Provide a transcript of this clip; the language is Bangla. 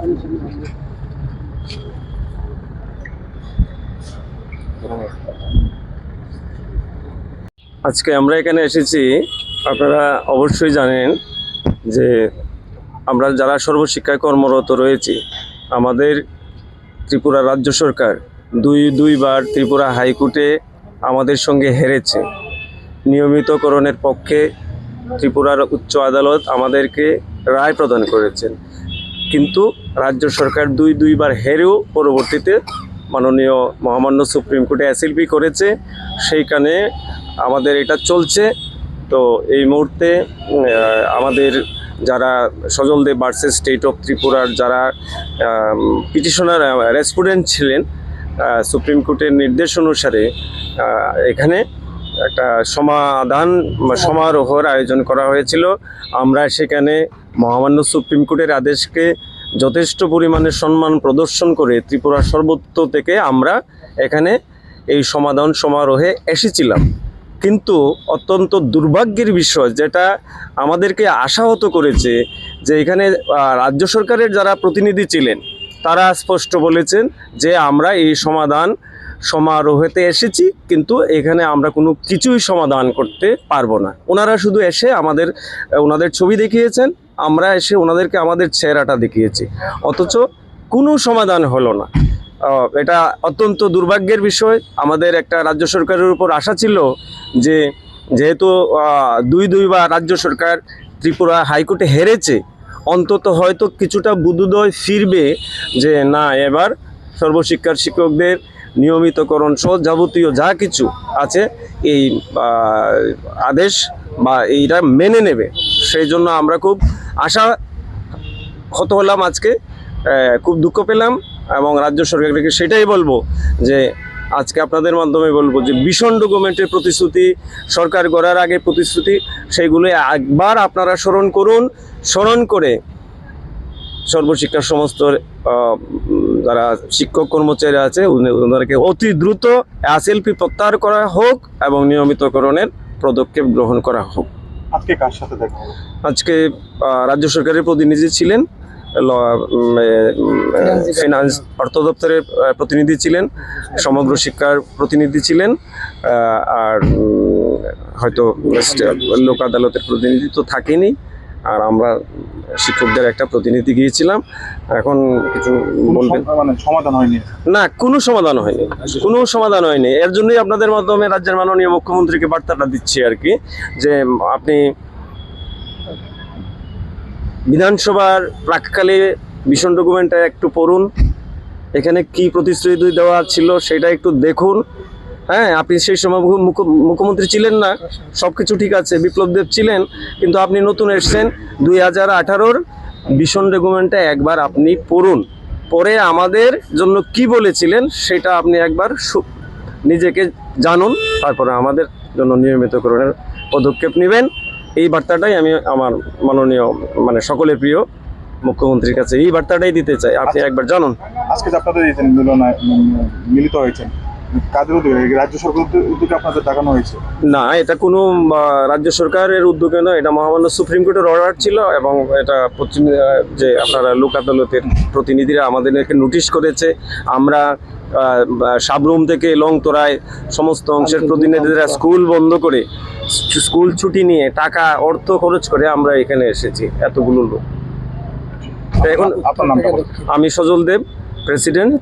আজকে আমরা এখানে এসেছি, আপনারা অবশ্যই জানেন যে আমরা যারা সর্বশিক্ষায় কর্মরত রয়েছি, আমাদের ত্রিপুরা রাজ্য সরকার দুইবার ত্রিপুরা হাইকোর্টে আমাদের সঙ্গে হেরেছে। নিয়মিতকরণের পক্ষে ত্রিপুরার উচ্চ আদালত আমাদেরকে রায় প্রদান করেছেন, কিন্তু রাজ্য সরকার দুইবার হেরেও পরবর্তীতে মাননীয় মহামান্য সুপ্রিম কোর্টে এসএলপি করেছে। সেইখানে আমাদের এটা চলছে। তো এই মুহূর্তে আমাদের যারা সজলদেব ভার্সেস স্টেট অফ ত্রিপুরার যারা পিটিশনার রেসপন্ডেন্ট ছিলেন, সুপ্রিম কোর্টের নির্দেশ অনুসারে এখানে একটা সমাধান সমারোহর আয়োজন করা হয়েছিল। আমরা সেখানে মহামান্য সুপ্রিম কোর্টের আদেশকে যথেষ্ট পরিমাণে সম্মান প্রদর্শন করে ত্রিপুরার সর্বত্র থেকে আমরা এখানে এই সমাধান সমারোহে এসেছিলাম। কিন্তু অত্যন্ত দুর্ভাগ্যের বিষয় যেটা আমাদেরকে আশাহত করেছে যে এখানে রাজ্য সরকারের যারা প্রতিনিধি ছিলেন তারা স্পষ্ট বলেছেন যে আমরা এই সমাধান সমারোহেতে এসেছি, কিন্তু এখানে আমরা কোনো কিছুই সমাধান করতে পারবো না। ওনারা শুধু এসে ওনাদের ছবি দেখিয়েছেন, আমরা এসে ওনাদেরকে আমাদের চেহারাটা দেখিয়েছি, অথচ কোনো সমাধান হলো না। এটা অত্যন্ত দুর্ভাগ্যের বিষয়। আমাদের একটা রাজ্য সরকারের উপর আশা ছিল যে যেহেতু দুইবার রাজ্য সরকার ত্রিপুরা হাইকোর্টে হেরেছে, অন্তত হয়তো কিছুটা বুদ্ধোদয় ফিরবে যে না, এবার সর্বশিক্ষার শিক্ষকদের নিয়মিতকরণ সহ যাবতীয় যা কিছু আছে এই আদেশ বা এইটা মেনে নেবে। সেই জন্য আমরা খুব আশাহত হলাম, আজকে খুব দুঃখ পেলাম এবং রাজ্য সরকারকে সেটাই বলবো যে আজকে আপনাদের মাধ্যমে বলবো যে ভীষণ ডকুমেন্টের প্রতিশ্রুতি, সরকার গড়ার আগে প্রতিশ্রুতি, সেইগুলো একবার আপনারা স্মরণ করে সর্বশিক্ষার সমস্ত যারা শিক্ষক কর্মচারী আছে ওনাদেরকে অতি দ্রুত এসএলপি প্রত্যাহার করা হোক এবং নিয়মিতকরণের পদক্ষেপ গ্রহণ করা হোক। আজকে কার সাথে দেখা হলো? আজকে রাজ্য সরকারের প্রতিনিধি ছিলেন, ফিনান্স অর্থ দপ্তরের প্রতিনিধি ছিলেন, সমগ্র শিক্ষার প্রতিনিধি ছিলেন, আর হয়তো লোক আদালতের প্রতিনিধি তো থাকেনি, আর আমরা শিক্ষকদের একটা প্রতিনিধি গিয়েছিলাম। এখন কিছু বলবেন? সমাধান হয়নি না, কোনো সমাধান হয়নি। এর জন্যই আপনাদের মাধ্যমে রাজ্যের মাননীয় মুখ্যমন্ত্রীকে বার্তাটা দিচ্ছি আর কি, যে আপনি বিধানসভার প্রাককালে ভীষণ ডকুমেন্টটা একটু পড়ুন, এখানে কি প্রতিশ্রুতি দেওয়া ছিল সেটা একটু দেখুন। হ্যাঁ, আপনি সেই সময় মুখ্যমন্ত্রী ছিলেন না, সব কিছু ঠিক আছে, বিপ্লব দেব ছিলেন, কিন্তু আপনি নতুন এসছেন। 2018-র ভীষণ ডকুমেন্টটা একবার আপনি পড়ুন, পরে আমাদের জন্য কি বলেছিলেন সেটা আপনি একবার নিজেকে জানুন, তারপরে আমাদের জন্য নিয়মিতকরণের পদক্ষেপ নেবেন। এই বার্তাটাই আমি আমার মাননীয় সকলের প্রিয় মুখ্যমন্ত্রীর কাছে এই বার্তাটাই দিতে চাই, আপনি একবার জানুন। আজকে আপনাদের মিলিত হয়েছেন, কাদের উদ্যোগে? রাজ্য সরকারের উদ্যোগে আপনাদের দেখানো হয়েছে? না, এটা কোনো রাজ্য সরকারের উদ্যোগে নয়, এটা মহামান্য সুপ্রিম কোর্টের অর্ডার ছিল এবং এটা যে আপনারা লোক আদালতের প্রতিনিধিরা আমাদেরকে নোটিশ করেছে। আমরা সাবরুম থেকে লংতরায় সমস্ত অংশের প্রতিনিধিরা স্কুল বন্ধ করে, স্কুল ছুটি নিয়ে অর্থ খরচ করে আমরা এখানে এসেছি, এতগুলো লোক। এখন আপনার নামটা? আমি সজল দেব, প্রেসিডেন্ট।